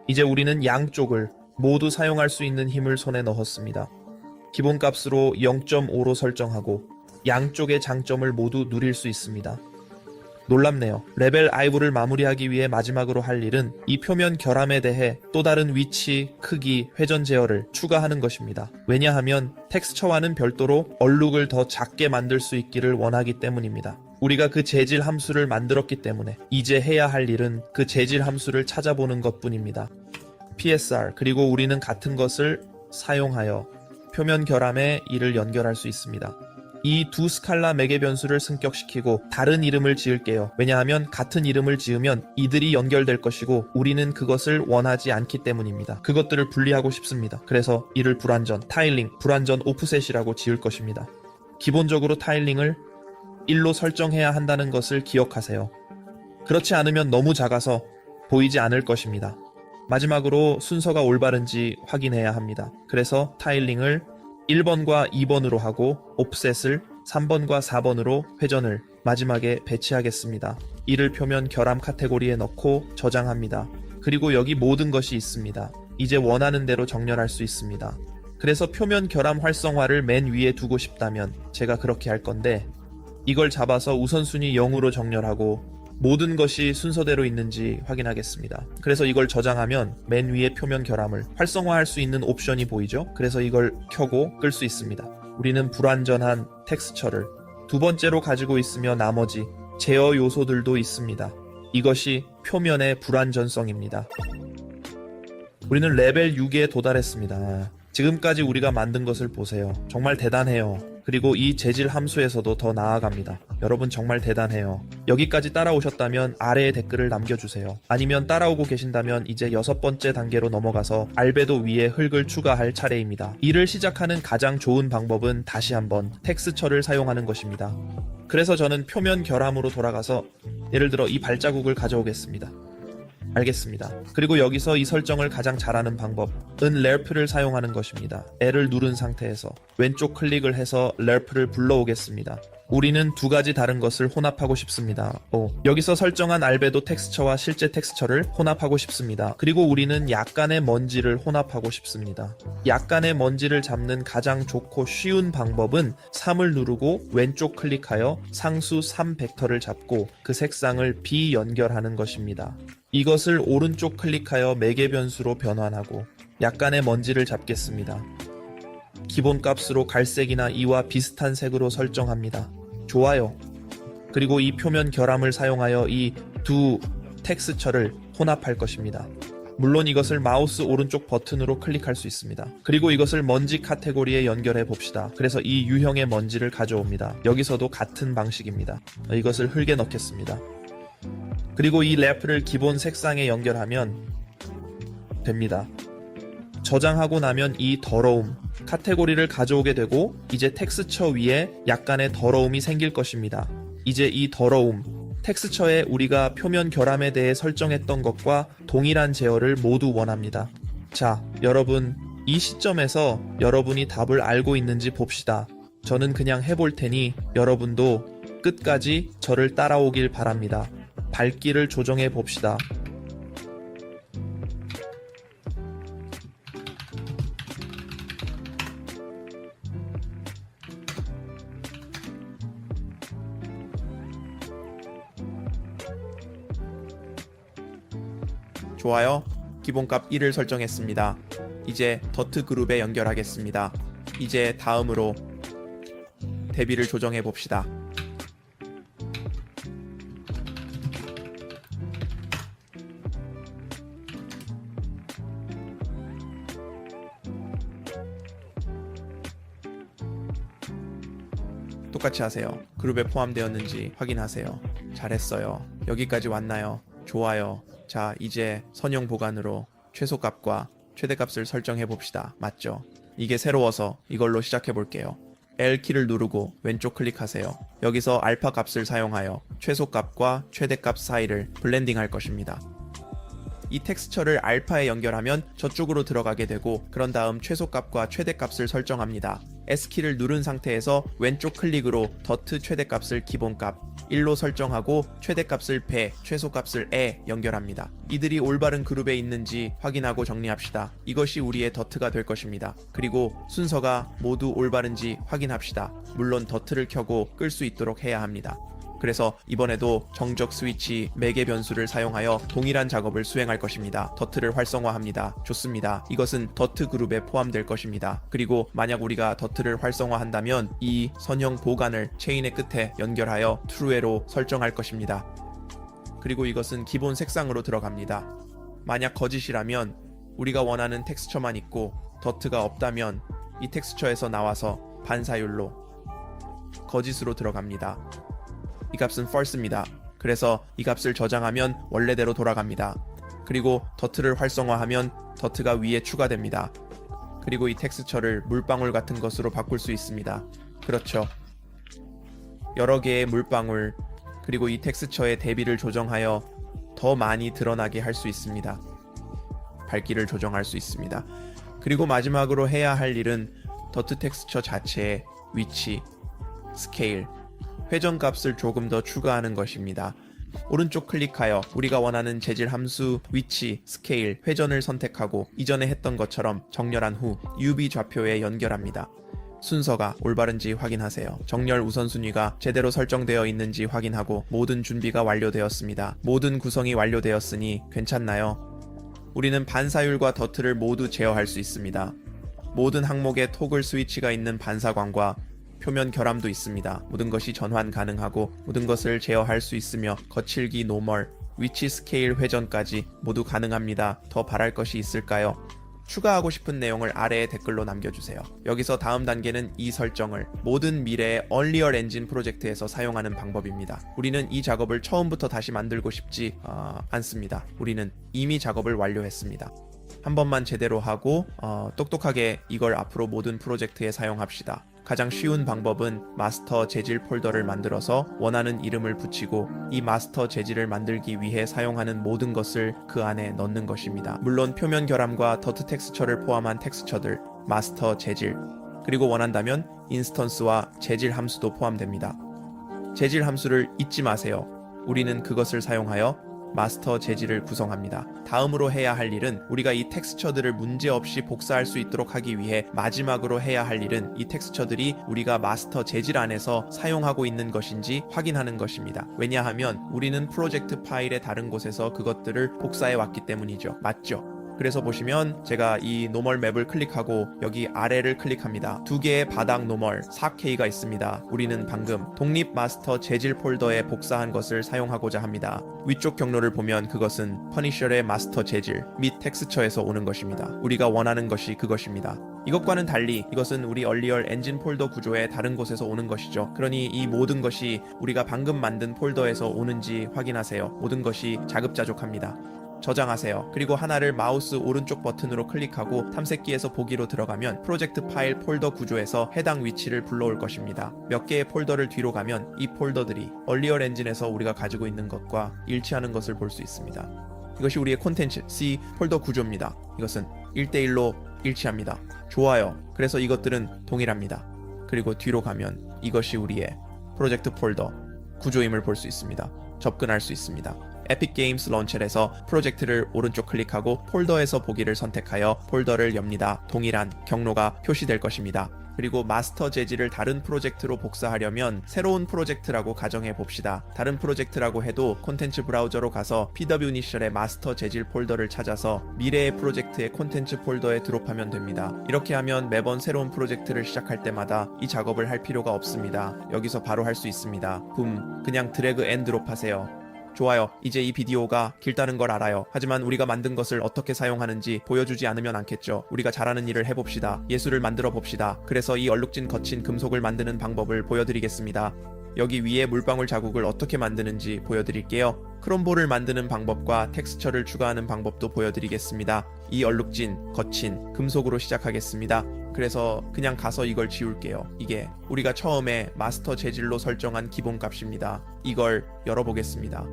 이제 우리는 양쪽을 모두 사용할 수 있는 힘을 손에 넣었습니다. 기본값으로 0.5로 설정하고 양쪽의 장점을 모두 누릴 수 있습니다. 놀랍네요. 레벨 I를 마무리하기 위해 마지막으로 할 일은 이 표면 결함에 대해 또 다른 위치, 크기, 회전 제어를 추가하는 것입니다. 왜냐하면 텍스처와는 별도로 얼룩을 더 작게 만들 수 있기를 원하기 때문입니다. 우리가 그 재질 함수를 만들었기 때문에 이제 해야 할 일은 그 재질 함수를 찾아보는 것뿐입니다. PSR, 그리고 우리는 같은 것을 사용하여 표면 결함에 이를 연결할 수 있습니다. 이 두 스칼라 매개 변수를 승격시키고 다른 이름을 지을게요. 왜냐하면 같은 이름을 지으면 이들이 연결될 것이고 우리는 그것을 원하지 않기 때문입니다. 그것들을 분리하고 싶습니다. 그래서 이를 불완전, 타일링, 불완전 오프셋이라고 지을 것입니다. 기본적으로 타일링을 1로 설정해야 한다는 것을 기억하세요. 그렇지 않으면 너무 작아서 보이지 않을 것입니다. 마지막으로 순서가 올바른지 확인해야 합니다. 그래서 타일링을 1번과 2번으로 하고 옵셋을 3번과 4번으로 회전을 마지막에 배치하겠습니다. 이를 표면 결함 카테고리에 넣고 저장합니다. 그리고 여기 모든 것이 있습니다. 이제 원하는 대로 정렬할 수 있습니다. 그래서 표면 결함 활성화를 맨 위에 두고 싶다면 제가 그렇게 할 건데 이걸 잡아서 우선순위 0으로 정렬하고 모든 것이 순서대로 있는지 확인하겠습니다. 그래서 이걸 저장하면 맨 위에 표면 결함을 활성화할 수 있는 옵션이 보이죠? 그래서 이걸 켜고 끌 수 있습니다. 우리는 불완전한 텍스처를 두 번째로 가지고 있으며 나머지 제어 요소들도 있습니다. 이것이 표면의 불완전성입니다. 우리는 레벨 6에 도달했습니다. 지금까지 우리가 만든 것을 보세요. 정말 대단해요. 그리고 이 재질 함수에서도 더 나아갑니다. 여러분 정말 대단해요. 여기까지 따라오셨다면 아래에 댓글을 남겨주세요. 아니면 따라오고 계신다면 이제 6번째 단계로 넘어가서 알베도 위에 흙을 추가할 차례입니다. 이를 시작하는 가장 좋은 방법은 다시 한번 텍스처를 사용하는 것입니다. 그래서 저는 표면 결함으로 돌아가서 예를 들어 이 발자국을 가져오겠습니다. 알겠습니다. 그리고 여기서 이 설정을 가장 잘하는 방법은 lerp를 사용하는 것입니다. L을 누른 상태에서 왼쪽 클릭을 해서 lerp를 불러오겠습니다. 우리는 두 가지 다른 것을 혼합하고 싶습니다. 여기서 설정한 알베도 텍스처와 실제 텍스처를 혼합하고 싶습니다. 그리고 우리는 약간의 먼지를 혼합하고 싶습니다. 약간의 먼지를 잡는 가장 좋고 쉬운 방법은 3을 누르고 왼쪽 클릭하여 상수 3 벡터를 잡고 그 색상을 비연결하는 것입니다. 이것을 오른쪽 클릭하여 매개 변수로 변환하고 약간의 먼지를 잡겠습니다. 기본 값으로 갈색이나 이와 비슷한 색으로 설정합니다. 좋아요. 그리고 이 표면 결함을 사용하여 이 두 텍스처를 혼합할 것입니다. 물론 이것을 마우스 오른쪽 버튼으로 클릭할 수 있습니다. 그리고 이것을 먼지 카테고리에 연결해 봅시다. 그래서 이 유형의 먼지를 가져옵니다. 여기서도 같은 방식입니다. 이것을 흙에 넣겠습니다. 그리고 이 랩을 기본 색상에 연결하면 됩니다. 저장하고 나면 이 더러움 카테고리를 가져오게 되고 이제 텍스처 위에 약간의 더러움이 생길 것입니다. 이제 이 더러움 텍스처에 우리가 표면 결함에 대해 설정했던 것과 동일한 제어를 모두 원합니다. 자, 여러분 이 시점에서 여러분이 답을 알고 있는지 봅시다. 저는 그냥 해볼 테니 여러분도 끝까지 저를 따라오길 바랍니다. 밝기를 조정해 봅시다. 좋아요. 기본값 1을 설정했습니다. 이제 더트 그룹에 연결하겠습니다. 이제 다음으로 대비를 조정해 봅시다. 똑같이 하세요. 그룹에 포함되었는지 확인하세요. 잘했어요. 여기까지 왔나요? 좋아요. 자, 이제 선형 보관으로 최소값과 최대값을 설정해 봅시다. 맞죠? 이게 새로워서 이걸로 시작해 볼게요. L키를 누르고 왼쪽 클릭하세요. 여기서 알파 값을 사용하여 최소값과 최대값 사이를 블렌딩 할 것입니다. 이 텍스처를 알파에 연결하면 저쪽으로 들어가게 되고 그런 다음 최소값과 최대값을 설정합니다. S키를 누른 상태에서 왼쪽 클릭으로 더트 최대값을 기본값 1로 설정하고 최대값을 배, 최소값을 에 연결합니다. 이들이 올바른 그룹에 있는지 확인하고 정리합시다. 이것이 우리의 더트가 될 것입니다. 그리고 순서가 모두 올바른지 확인합시다. 물론 더트를 켜고 끌 수 있도록 해야 합니다. 그래서 이번에도 정적 스위치 매개 변수를 사용하여 동일한 작업을 수행할 것입니다. 더트를 활성화합니다. 좋습니다. 이것은 더트 그룹에 포함될 것입니다. 그리고 만약 우리가 더트를 활성화한다면 이 선형 보관을 체인의 끝에 연결하여 true로 설정할 것입니다. 그리고 이것은 기본 색상으로 들어갑니다. 만약 거짓이라면 우리가 원하는 텍스처만 있고 더트가 없다면 이 텍스처에서 나와서 반사율로 거짓으로 들어갑니다. 이 값은 false입니다. 그래서 이 값을 저장하면 원래대로 돌아갑니다. 그리고 더트를 활성화하면 더트가 위에 추가됩니다. 그리고 이 텍스처를 물방울 같은 것으로 바꿀 수 있습니다. 그렇죠. 여러 개의 물방울, 그리고 이 텍스처의 대비를 조정하여 더 많이 드러나게 할 수 있습니다. 밝기를 조정할 수 있습니다. 그리고 마지막으로 해야 할 일은 더트 텍스처 자체의 위치, 스케일, 회전값을 조금 더 추가하는 것입니다. 오른쪽 클릭하여 우리가 원하는 재질 함수, 위치, 스케일, 회전을 선택하고 이전에 했던 것처럼 정렬한 후 UV 좌표에 연결합니다. 순서가 올바른지 확인하세요. 정렬 우선순위가 제대로 설정되어 있는지 확인하고 모든 준비가 완료되었습니다. 모든 구성이 완료되었으니 괜찮나요? 우리는 반사율과 더트를 모두 제어할 수 있습니다. 모든 항목에 토글 스위치가 있는 반사광과 표면 결함도 있습니다. 모든 것이 전환 가능하고 모든 것을 제어할 수 있으며 거칠기, 노멀, 위치, 스케일, 회전까지 모두 가능합니다. 더 바랄 것이 있을까요? 추가하고 싶은 내용을 아래에 댓글로 남겨주세요. 여기서 다음 단계는 이 설정을 모든 미래의 얼리얼 엔진 프로젝트에서 사용하는 방법입니다. 우리는 이 작업을 처음부터 다시 만들고 싶지 않습니다. 우리는 이미 작업을 완료했습니다. 한 번만 제대로 하고 똑똑하게 이걸 앞으로 모든 프로젝트에 사용합시다. 가장 쉬운 방법은 마스터 재질 폴더를 만들어서 원하는 이름을 붙이고 이 마스터 재질을 만들기 위해 사용하는 모든 것을 그 안에 넣는 것입니다. 물론 표면 결함과 더트 텍스처를 포함한 텍스처들, 마스터 재질, 그리고 원한다면 인스턴스와 재질 함수도 포함됩니다. 재질 함수를 잊지 마세요. 우리는 그것을 사용하여 마스터 재질을 구성합니다. 다음으로 해야 할 일은 우리가 이 텍스처들을 문제없이 복사할 수 있도록 하기 위해 마지막으로 해야 할 일은 이 텍스처들이 우리가 마스터 재질 안에서 사용하고 있는 것인지 확인하는 것입니다. 왜냐하면 우리는 프로젝트 파일의 다른 곳에서 그것들을 복사해 왔기 때문이죠. 맞죠? 그래서 보시면 제가 이 노멀 맵을 클릭하고 여기 아래를 클릭합니다. 두 개의 바닥 노멀 4K가 있습니다. 우리는 방금 독립 마스터 재질 폴더에 복사한 것을 사용하고자 합니다. 위쪽 경로를 보면 그것은 퍼니셔의 마스터 재질 및 텍스처에서 오는 것입니다. 우리가 원하는 것이 그것입니다. 이것과는 달리 이것은 우리 얼리얼 엔진 폴더 구조의 다른 곳에서 오는 것이죠. 그러니 이 모든 것이 우리가 방금 만든 폴더에서 오는지 확인하세요. 모든 것이 자급자족합니다. 저장하세요. 그리고 하나를 마우스 오른쪽 버튼으로 클릭하고 탐색기에서 보기로 들어가면 프로젝트 파일 폴더 구조에서 해당 위치를 불러올 것입니다. 몇 개의 폴더를 뒤로 가면 이 폴더들이 얼리얼 엔진에서 우리가 가지고 있는 것과 일치하는 것을 볼 수 있습니다. 이것이 우리의 콘텐츠 C 폴더 구조입니다. 이것은 1대1로 일치합니다. 좋아요. 그래서 이것들은 동일합니다. 그리고 뒤로 가면 이것이 우리의 프로젝트 폴더 구조임을 볼 수 있습니다. 접근할 수 있습니다. 에픽 게임스 런처에서 프로젝트를 오른쪽 클릭하고 폴더에서 보기를 선택하여 폴더를 엽니다. 동일한 경로가 표시될 것입니다. 그리고 마스터 재질을 다른 프로젝트로 복사하려면 새로운 프로젝트라고 가정해 봅시다. 다른 프로젝트라고 해도 콘텐츠 브라우저로 가서 pwinitial의 마스터 재질 폴더를 찾아서 미래의 프로젝트의 콘텐츠 폴더에 드롭하면 됩니다. 이렇게 하면 매번 새로운 프로젝트를 시작할 때마다 이 작업을 할 필요가 없습니다. 여기서 바로 할 수 있습니다. 그냥 드래그 앤 드롭 하세요. 좋아요. 이제 이 비디오가 길다는 걸 알아요. 하지만 우리가 만든 것을 어떻게 사용하는지 보여주지 않으면 않겠죠. 우리가 잘하는 일을 해봅시다. 예술을 만들어 봅시다. 그래서 이 얼룩진 거친 금속을 만드는 방법을 보여드리겠습니다. 여기 위에 물방울 자국을 어떻게 만드는지 보여드릴게요. 크롬볼을 만드는 방법과 텍스처를 추가하는 방법도 보여드리겠습니다. 이 얼룩진, 거친 금속으로 시작하겠습니다. 그래서 그냥 가서 이걸 지울게요. 이게 우리가 처음에 마스터 재질로 설정한 기본값입니다. 이걸 열어보겠습니다.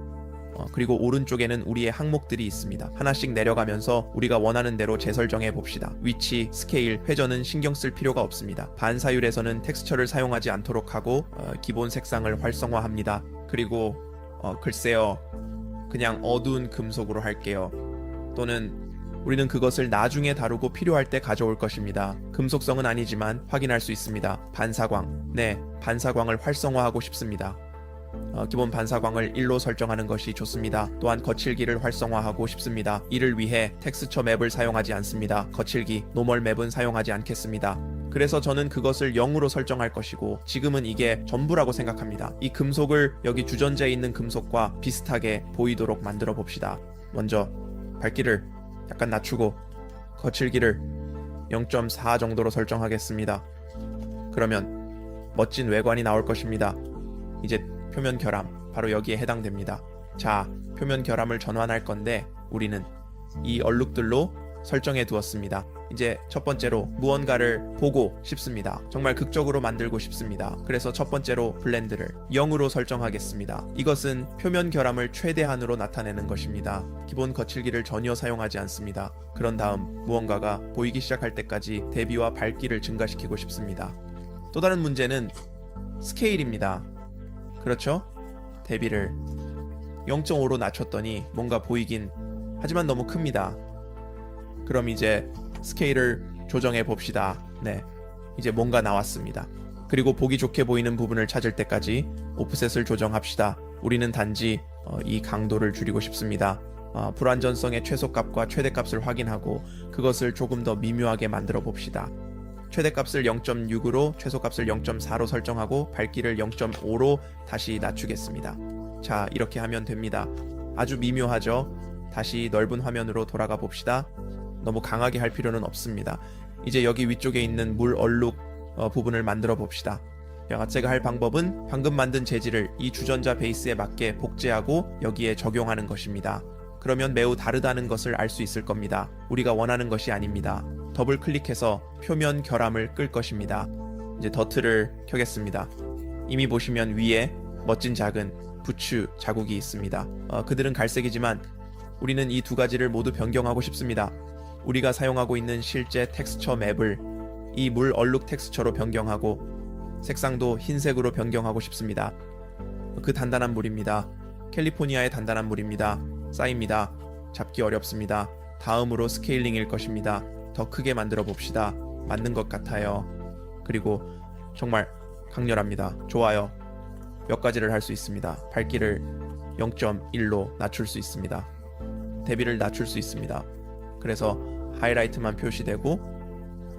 그리고 오른쪽에는 우리의 항목들이 있습니다. 하나씩 내려가면서 우리가 원하는 대로 재설정해 봅시다. 위치, 스케일, 회전은 신경 쓸 필요가 없습니다. 반사율에서는 텍스처를 사용하지 않도록 하고 기본 색상을 활성화합니다. 그리고 글쎄요, 그냥 어두운 금속으로 할게요. 또는 우리는 그것을 나중에 다루고 필요할 때 가져올 것입니다. 금속성은 아니지만 확인할 수 있습니다. 반사광. 네, 반사광을 활성화하고 싶습니다. 기본 반사광을 1로 설정하는 것이 좋습니다. 또한 거칠기를 활성화하고 싶습니다. 이를 위해 텍스처 맵을 사용하지 않습니다. 거칠기, 노멀 맵은 사용하지 않겠습니다. 그래서 저는 그것을 0으로 설정할 것이고 지금은 이게 전부라고 생각합니다. 이 금속을 여기 주전자에 있는 금속과 비슷하게 보이도록 만들어 봅시다. 먼저 밝기를 약간 낮추고 거칠기를 0.4 정도로 설정하겠습니다. 그러면 멋진 외관이 나올 것입니다. 이제 표면 결함, 바로 여기에 해당됩니다. 자, 표면 결함을 전환할 건데 우리는 이 얼룩들로 설정해 두었습니다. 이제 첫 번째로 무언가를 보고 싶습니다. 정말 극적으로 만들고 싶습니다. 그래서 첫 번째로 블렌드를 0으로 설정하겠습니다. 이것은 표면 결함을 최대한으로 나타내는 것입니다. 기본 거칠기를 전혀 사용하지 않습니다. 그런 다음 무언가가 보이기 시작할 때까지 대비와 밝기를 증가시키고 싶습니다. 또 다른 문제는 스케일입니다. 그렇죠? 대비를 0.5로 낮췄더니 뭔가 보이긴 하지만 너무 큽니다. 그럼 이제 스케일을 조정해 봅시다. 네, 이제 뭔가 나왔습니다. 그리고 보기 좋게 보이는 부분을 찾을 때까지 오프셋을 조정합시다. 우리는 단지 이 강도를 줄이고 싶습니다. 불완전성의 최소값과 최대값을 확인하고 그것을 조금 더 미묘하게 만들어 봅시다. 최대값을 0.6으로 최소값을 0.4로 설정하고 밝기를 0.5로 다시 낮추겠습니다. 자, 이렇게 하면 됩니다. 아주 미묘하죠? 다시 넓은 화면으로 돌아가 봅시다. 너무 강하게 할 필요는 없습니다. 이제 여기 위쪽에 있는 물 얼룩 부분을 만들어 봅시다. 제가 할 방법은 방금 만든 재질을 이 주전자 베이스에 맞게 복제하고 여기에 적용하는 것입니다. 그러면 매우 다르다는 것을 알 수 있을 겁니다. 우리가 원하는 것이 아닙니다. 더블 클릭해서 표면 결함을 끌 것입니다. 이제 더트를 켜겠습니다. 이미 보시면 위에 멋진 작은 부츠 자국이 있습니다. 그들은 갈색이지만 우리는 이 두 가지를 모두 변경하고 싶습니다. 우리가 사용하고 있는 실제 텍스처 맵을 이 물 얼룩 텍스처로 변경하고 색상도 흰색으로 변경하고 싶습니다. 그 단단한 물입니다. 캘리포니아의 단단한 물입니다. 쌓입니다. 잡기 어렵습니다. 다음으로 스케일링일 것입니다. 더 크게 만들어 봅시다. 맞는 것 같아요. 그리고 정말 강렬합니다. 좋아요. 몇 가지를 할 수 있습니다. 밝기를 0.1로 낮출 수 있습니다. 대비를 낮출 수 있습니다. 그래서 하이라이트만 표시되고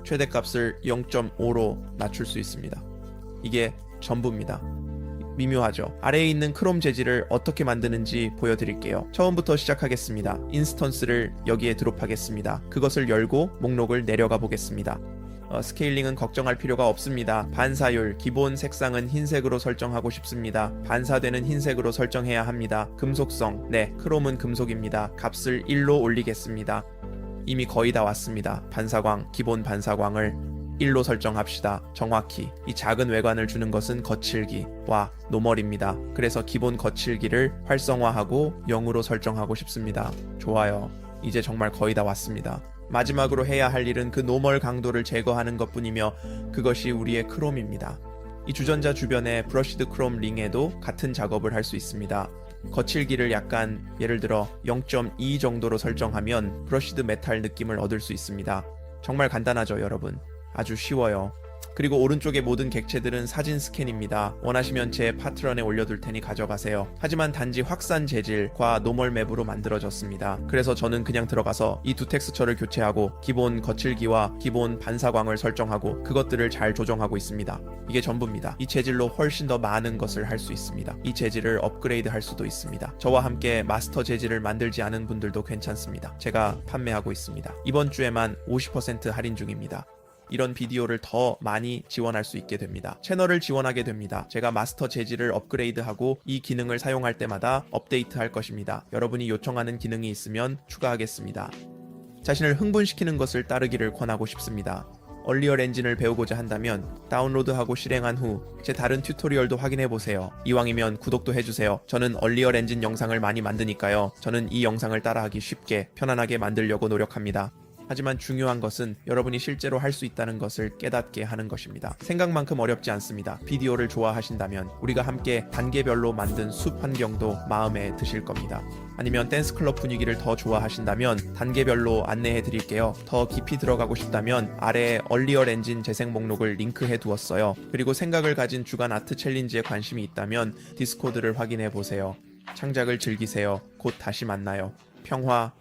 최대값을 0.5로 낮출 수 있습니다. 이게 전부입니다. 미묘하죠? 아래에 있는 크롬 재질을 어떻게 만드는지 보여드릴게요. 처음부터 시작하겠습니다. 인스턴스를 여기에 드롭하겠습니다. 그것을 열고 목록을 내려가 보겠습니다. 스케일링은 걱정할 필요가 없습니다. 반사율, 기본 색상은 흰색으로 설정하고 싶습니다. 반사되는 흰색으로 설정해야 합니다. 금속성, 네, 크롬은 금속입니다. 값을 1로 올리겠습니다. 이미 거의 다 왔습니다. 반사광, 기본 반사광을 1로 설정합시다. 정확히 이 작은 외관을 주는 것은 거칠기와 노멀입니다. 그래서 기본 거칠기를 활성화하고 0으로 설정하고 싶습니다. 좋아요. 이제 정말 거의 다 왔습니다. 마지막으로 해야 할 일은 그 노멀 강도를 제거하는 것뿐이며 그것이 우리의 크롬입니다. 이 주전자 주변의 브러시드 크롬 링에도 같은 작업을 할 수 있습니다. 거칠기를 약간 예를 들어 0.2 정도로 설정하면 브러시드 메탈 느낌을 얻을 수 있습니다. 정말 간단하죠, 여러분? 아주 쉬워요. 그리고 오른쪽의 모든 객체들은 사진 스캔입니다. 원하시면 제 파트런에 올려둘 테니 가져가세요. 하지만 단지 확산 재질과 노멀 맵으로 만들어졌습니다. 그래서 저는 그냥 들어가서 이 두 텍스처를 교체하고 기본 거칠기와 기본 반사광을 설정하고 그것들을 잘 조정하고 있습니다. 이게 전부입니다. 이 재질로 훨씬 더 많은 것을 할 수 있습니다. 이 재질을 업그레이드 할 수도 있습니다. 저와 함께 마스터 재질을 만들지 않은 분들도 괜찮습니다. 제가 판매하고 있습니다. 이번 주에만 50% 할인 중입니다. 이런 비디오를 더 많이 지원할 수 있게 됩니다. 채널을 지원하게 됩니다. 제가 마스터 재질을 업그레이드하고 이 기능을 사용할 때마다 업데이트할 것입니다. 여러분이 요청하는 기능이 있으면 추가하겠습니다. 자신을 흥분시키는 것을 따르기를 권하고 싶습니다. 얼리얼 엔진을 배우고자 한다면 다운로드하고 실행한 후 제 다른 튜토리얼도 확인해보세요. 이왕이면 구독도 해주세요. 저는 얼리얼 엔진 영상을 많이 만드니까요. 저는 이 영상을 따라하기 쉽게 편안하게 만들려고 노력합니다. 하지만 중요한 것은 여러분이 실제로 할 수 있다는 것을 깨닫게 하는 것입니다. 생각만큼 어렵지 않습니다. 비디오를 좋아하신다면 우리가 함께 단계별로 만든 숲 환경도 마음에 드실 겁니다. 아니면 댄스클럽 분위기를 더 좋아하신다면 단계별로 안내해 드릴게요. 더 깊이 들어가고 싶다면 아래에 얼리얼 엔진 재생 목록을 링크해 두었어요. 그리고 생각을 가진 주간 아트 챌린지에 관심이 있다면 디스코드를 확인해 보세요. 창작을 즐기세요. 곧 다시 만나요. 평화